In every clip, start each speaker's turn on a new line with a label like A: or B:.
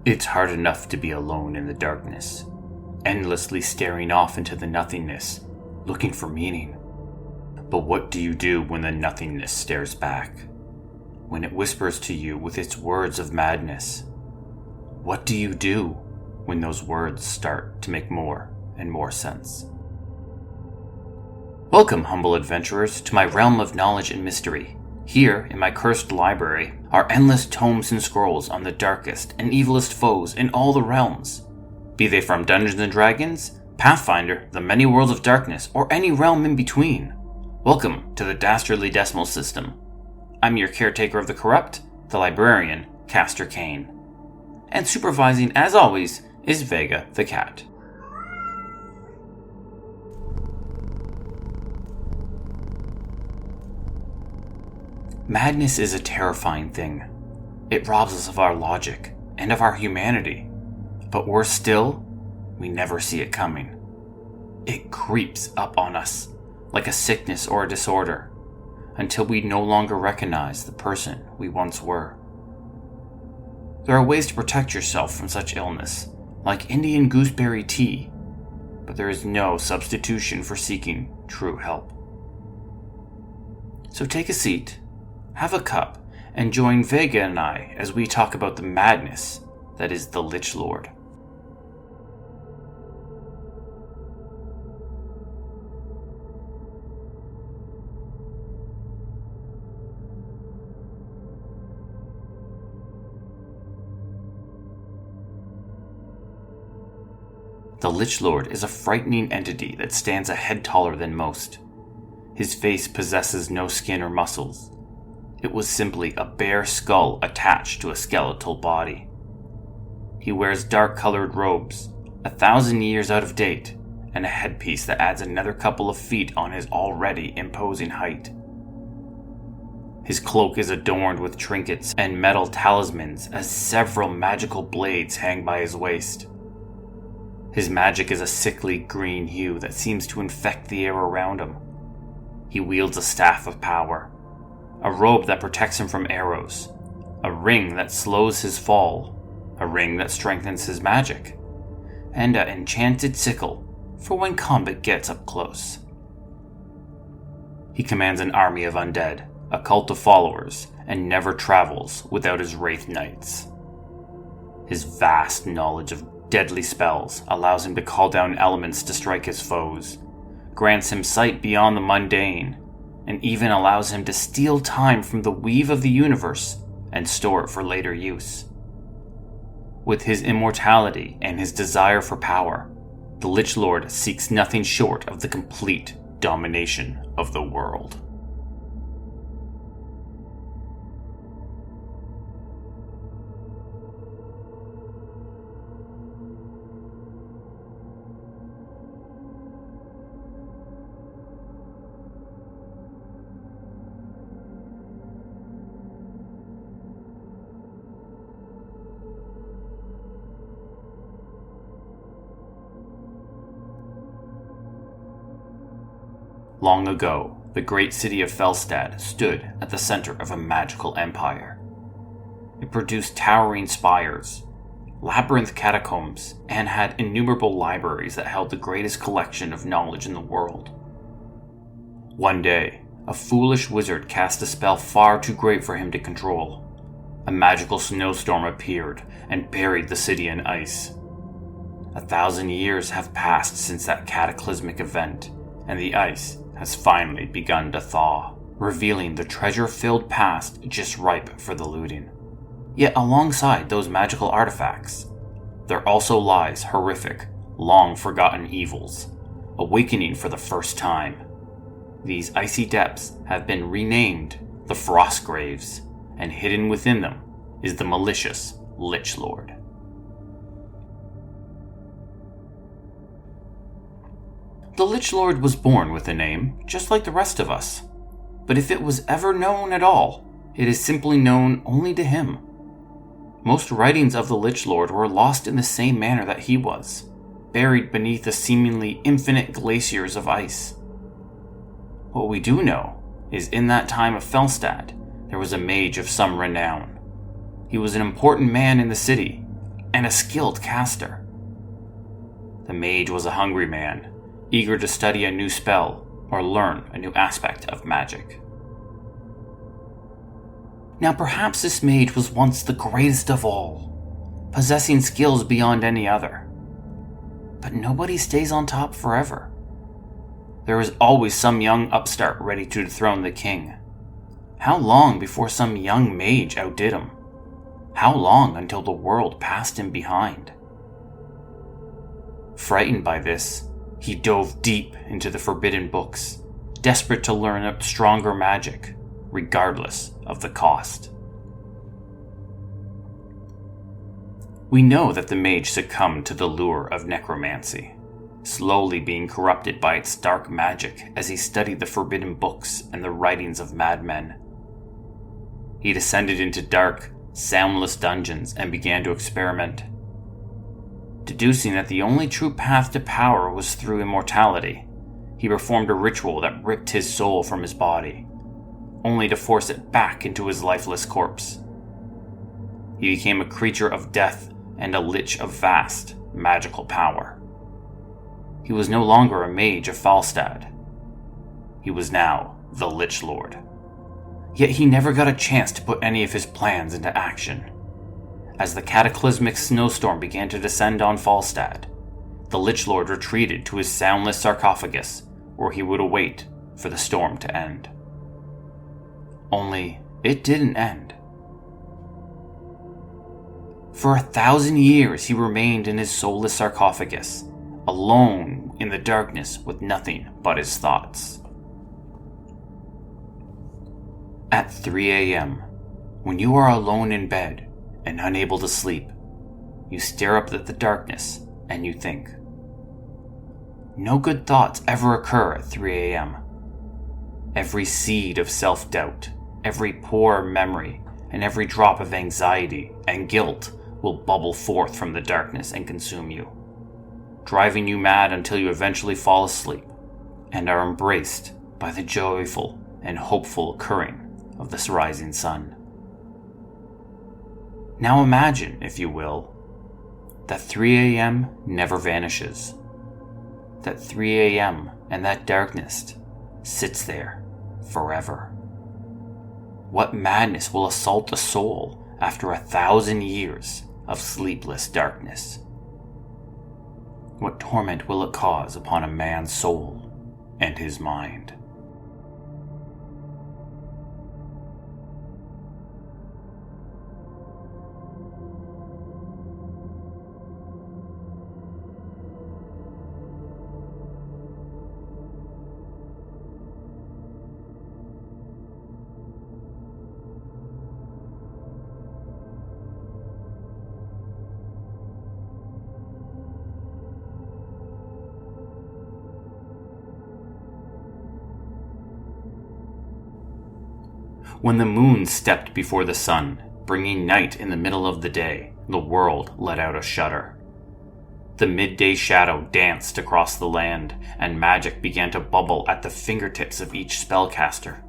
A: It's hard enough to be alone in the darkness, endlessly staring off into the nothingness, looking for meaning. But what do you do when the nothingness stares back? When it whispers to you with its words of madness? What do you do when those words start to make more and more sense? Welcome, humble adventurers, to my realm of knowledge and mystery. Here, in my cursed library, are endless tomes and scrolls on the darkest and evilest foes in all the realms. Be they from Dungeons & Dragons, Pathfinder, the many worlds of darkness, or any realm in between. Welcome to the Dastardly Decimal System. I'm your caretaker of the corrupt, the librarian, Castor Cain. And supervising, as always, is Vega the cat. Madness is a terrifying thing. It robs us of our logic and of our humanity. But worse still, we never see it coming. It creeps up on us like a sickness or a disorder until we no longer recognize the person we once were. There are ways to protect yourself from such illness, like Indian gooseberry tea, but there is no substitution for seeking true help. So take a seat, have a cup, and join Vega and I as we talk about the madness that is the Lich-Lord. The Lich-Lord is a frightening entity that stands a head taller than most. His face possesses no skin or muscles. It was simply a bare skull attached to a skeletal body. He wears dark-colored robes, 1,000 years out of date, and a headpiece that adds another couple of feet on his already imposing height. His cloak is adorned with trinkets and metal talismans as several magical blades hang by his waist. His magic is a sickly green hue that seems to infect the air around him. He wields a staff of power, a robe that protects him from arrows, a ring that slows his fall, a ring that strengthens his magic, and an enchanted sickle for when combat gets up close. He commands an army of undead, a cult of followers, and never travels without his wraith knights. His vast knowledge of deadly spells allows him to call down elements to strike his foes, grants him sight beyond the mundane, and even allows him to steal time from the weave of the universe and store it for later use. With his immortality and his desire for power, the Lich-Lord seeks nothing short of the complete domination of the world. Long ago, the great city of Felstad stood at the center of a magical empire. It produced towering spires, labyrinth catacombs, and had innumerable libraries that held the greatest collection of knowledge in the world. One day, a foolish wizard cast a spell far too great for him to control. A magical snowstorm appeared and buried the city in ice. 1,000 years have passed since that cataclysmic event, and the ice has finally begun to thaw, revealing the treasure-filled past just ripe for the looting. Yet alongside those magical artifacts, there also lies horrific, long-forgotten evils, awakening for the first time. These icy depths have been renamed the Frostgraves, and hidden within them is the malicious Lich-Lord. The Lich-Lord was born with a name, just like the rest of us. But if it was ever known at all, it is simply known only to him. Most writings of the Lich-Lord were lost in the same manner that he was, buried beneath the seemingly infinite glaciers of ice. What we do know is in that time of Felstad, there was a mage of some renown. He was an important man in the city, and a skilled caster. The mage was a hungry man, eager to study a new spell or learn a new aspect of magic. Now perhaps this mage was once the greatest of all, possessing skills beyond any other. But nobody stays on top forever. There is always some young upstart ready to dethrone the king. How long before some young mage outdid him? How long until the world passed him behind? Frightened by this, he dove deep into the forbidden books, desperate to learn a stronger magic, regardless of the cost. We know that the mage succumbed to the lure of necromancy, slowly being corrupted by its dark magic as he studied the forbidden books and the writings of madmen. He descended into dark, soundless dungeons and began to experiment. Deducing that the only true path to power was through immortality, he performed a ritual that ripped his soul from his body, only to force it back into his lifeless corpse. He became a creature of death and a lich of vast, magical power. He was no longer a mage of Falstad. He was now the Lich-Lord. Yet he never got a chance to put any of his plans into action. As the cataclysmic snowstorm began to descend on Falstad, the Lich-Lord retreated to his soundless sarcophagus, where he would await for the storm to end. Only, it didn't end. For 1,000 years he remained in his soulless sarcophagus, alone in the darkness with nothing but his thoughts. At 3 a.m., when you are alone in bed and unable to sleep, you stare up at the darkness and you think. No good thoughts ever occur at 3 a.m. Every seed of self-doubt, every poor memory, and every drop of anxiety and guilt will bubble forth from the darkness and consume you, driving you mad until you eventually fall asleep and are embraced by the joyful and hopeful occurring of this rising sun. Now imagine, if you will, that 3 a.m. never vanishes. That 3 a.m. and that darkness sits there forever. What madness will assault a soul after 1,000 years of sleepless darkness? What torment will it cause upon a man's soul and his mind? When the moon stepped before the sun, bringing night in the middle of the day, the world let out a shudder. The midday shadow danced across the land, and magic began to bubble at the fingertips of each spellcaster.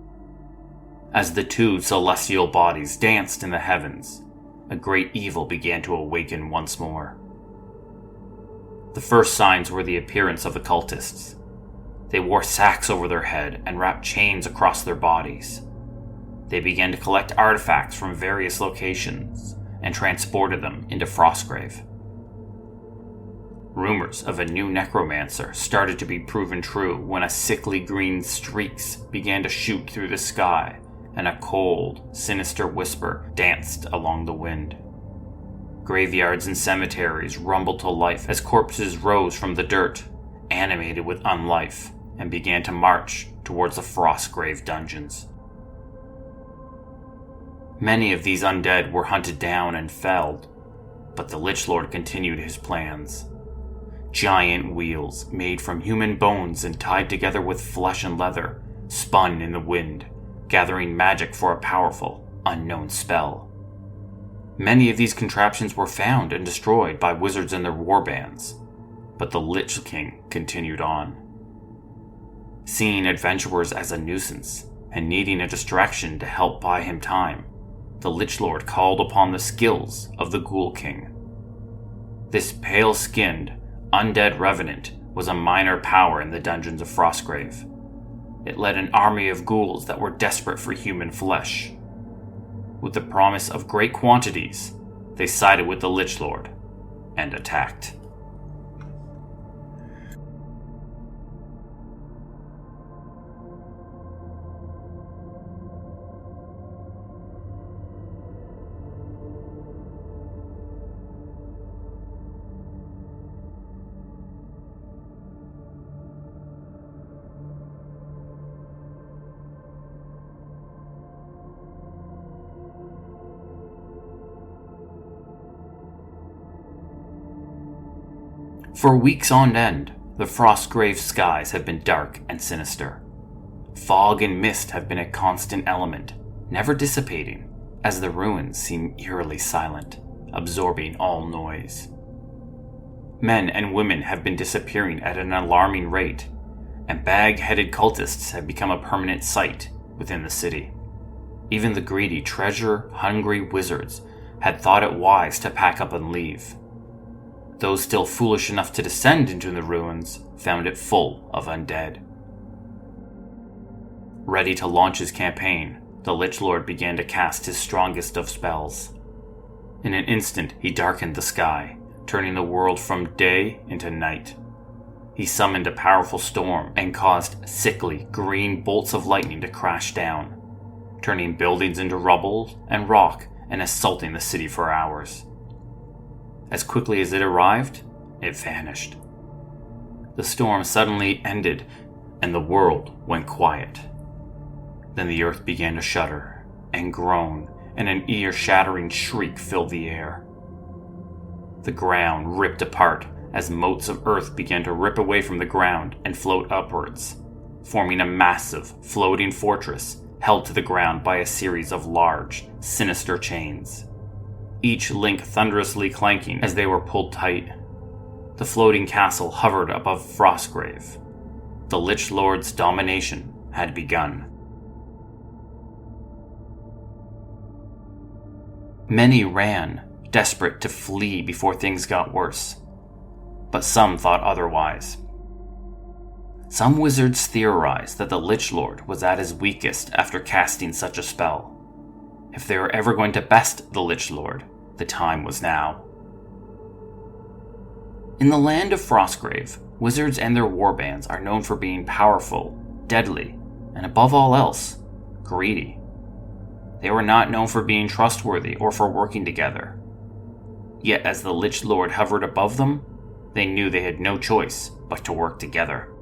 A: As the two celestial bodies danced in the heavens, a great evil began to awaken once more. The first signs were the appearance of occultists. They wore sacks over their head and wrapped chains across their bodies. They began to collect artifacts from various locations and transported them into Frostgrave. Rumors of a new necromancer started to be proven true when a sickly green streaks began to shoot through the sky and a cold, sinister whisper danced along the wind. Graveyards and cemeteries rumbled to life as corpses rose from the dirt, animated with unlife, and began to march towards the Frostgrave dungeons. Many of these undead were hunted down and felled, but the Lich-Lord continued his plans. Giant wheels, made from human bones and tied together with flesh and leather, spun in the wind, gathering magic for a powerful, unknown spell. Many of these contraptions were found and destroyed by wizards and their warbands, but the Lich King continued on. Seeing adventurers as a nuisance, and needing a distraction to help buy him time, the Lich-Lord called upon the skills of the Ghoul King. This pale-skinned, undead revenant was a minor power in the dungeons of Frostgrave. It led an army of ghouls that were desperate for human flesh. With the promise of great quantities, they sided with the Lich-Lord and attacked. For weeks on end, the Frostgrave skies have been dark and sinister. Fog and mist have been a constant element, never dissipating, as the ruins seem eerily silent, absorbing all noise. Men and women have been disappearing at an alarming rate, and bag-headed cultists have become a permanent sight within the city. Even the greedy, treasure-hungry wizards had thought it wise to pack up and leave. Those still foolish enough to descend into the ruins found it full of undead. Ready to launch his campaign, the Lich-Lord began to cast his strongest of spells. In an instant, he darkened the sky, turning the world from day into night. He summoned a powerful storm and caused sickly green bolts of lightning to crash down, turning buildings into rubble and rock and assaulting the city for hours. As quickly as it arrived, it vanished. The storm suddenly ended, and the world went quiet. Then the earth began to shudder and groan, and an ear-shattering shriek filled the air. The ground ripped apart as motes of earth began to rip away from the ground and float upwards, forming a massive, floating fortress held to the ground by a series of large, sinister chains. Each link thunderously clanking as they were pulled tight. The floating castle hovered above Frostgrave. The Lich-Lord's domination had begun. Many ran, desperate to flee before things got worse. But some thought otherwise. Some wizards theorized that the Lich-Lord was at his weakest after casting such a spell. If they were ever going to best the Lich-Lord, the time was now. In the land of Frostgrave, wizards and their warbands are known for being powerful, deadly, and above all else, greedy. They were not known for being trustworthy or for working together. Yet as the Lich-Lord hovered above them, they knew they had no choice but to work together.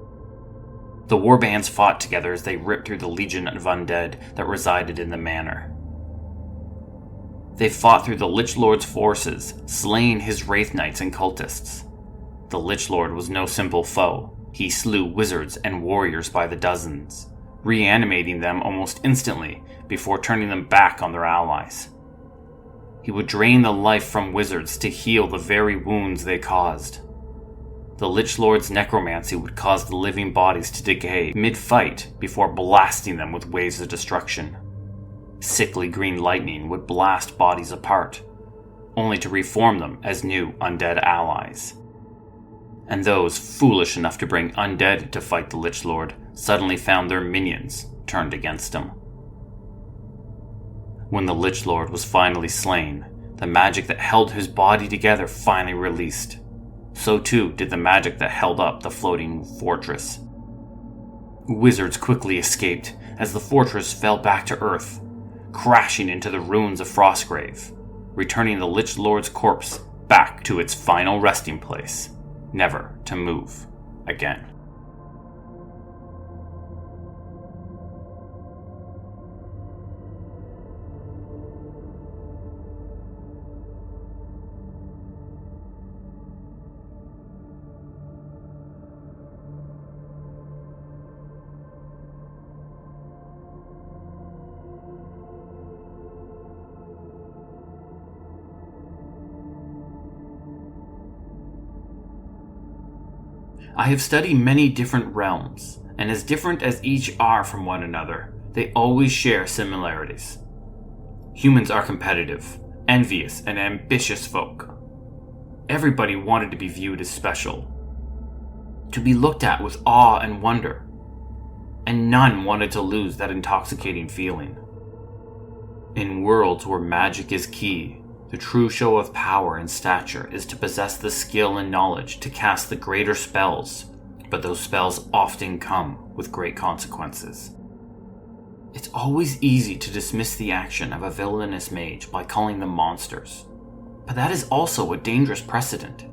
A: The warbands fought together as they ripped through the legion of undead that resided in the manor. They fought through the Lich-Lord's forces, slaying his Wraith Knights and cultists. The Lich-Lord was no simple foe. He slew wizards and warriors by the dozens, reanimating them almost instantly before turning them back on their allies. He would drain the life from wizards to heal the very wounds they caused. The Lich-Lord's necromancy would cause the living bodies to decay mid-fight before blasting them with waves of destruction. Sickly green lightning would blast bodies apart, only to reform them as new undead allies. And those foolish enough to bring undead to fight the Lich-Lord suddenly found their minions turned against him. When the Lich-Lord was finally slain, the magic that held his body together finally released. So too did the magic that held up the floating fortress. Wizards quickly escaped as the fortress fell back to earth, crashing into the ruins of Frostgrave, returning the Lich-Lord's corpse back to its final resting place, never to move again. I have studied many different realms, and as different as each are from one another, they always share similarities. Humans are competitive, envious, and ambitious folk. Everybody wanted to be viewed as special, to be looked at with awe and wonder, and none wanted to lose that intoxicating feeling. In worlds where magic is key, the true show of power and stature is to possess the skill and knowledge to cast the greater spells, but those spells often come with great consequences. It's always easy to dismiss the action of a villainous mage by calling them monsters, but that is also a dangerous precedent.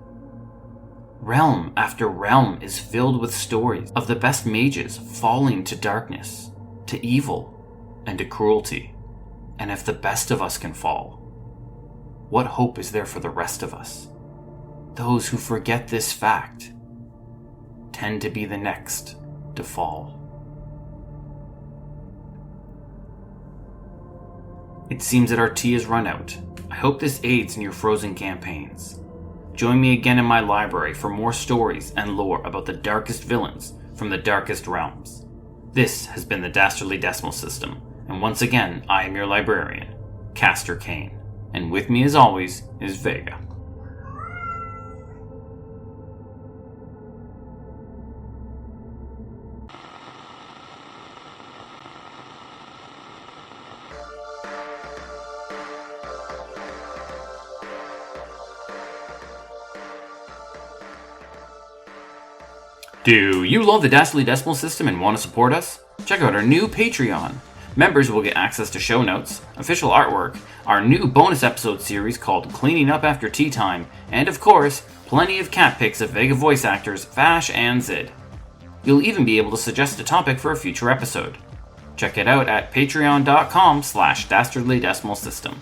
A: Realm after realm is filled with stories of the best mages falling to darkness, to evil, and to cruelty. And if the best of us can fall, what hope is there for the rest of us? Those who forget this fact tend to be the next to fall. It seems that our tea has run out. I hope this aids in your frozen campaigns. Join me again in my library for more stories and lore about the darkest villains from the darkest realms. This has been the Dastardly Decimal System, and once again, I am your librarian, Castor Cain, and with me as always is Vega. Do you love the Dastardly Decimal System and want to support us? Check out our new Patreon. Members will get access to show notes, official artwork, our new bonus episode series called Cleaning Up After Tea Time, and of course, plenty of cat pics of Vega voice actors Vash and Zid. You'll even be able to suggest a topic for a future episode. Check it out at patreon.com/dastardlydecimalsystem.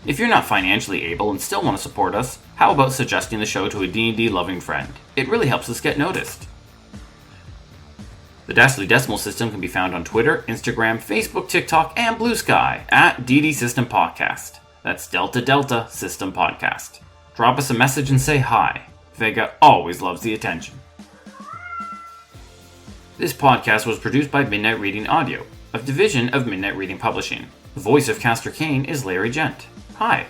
A: If you're not financially able and still want to support us, how about suggesting the show to a D&D loving friend? It really helps us get noticed. The Dastardly Decimal System can be found on Twitter, Instagram, Facebook, TikTok, and Blue Sky at DD System Podcast. That's Delta Delta System Podcast. Drop us a message and say hi. Vega always loves the attention. This podcast was produced by Midnight Reading Audio, a division of Midnight Reading Publishing. The voice of Castor Cain is Larry Gent. Hi.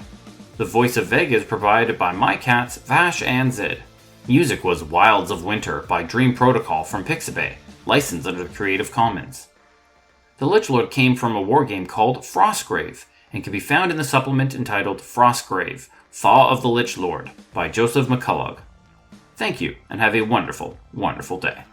A: The voice of Vega is provided by my cats Vash and Zid. Music was Wilds of Winter by Dream Protocol from Pixabay, licensed under the Creative Commons. The Lich-Lord came from a wargame called Frostgrave, and can be found in the supplement entitled Frostgrave, Thaw of the Lich-Lord by Joseph McCullough. Thank you, and have a wonderful, wonderful day.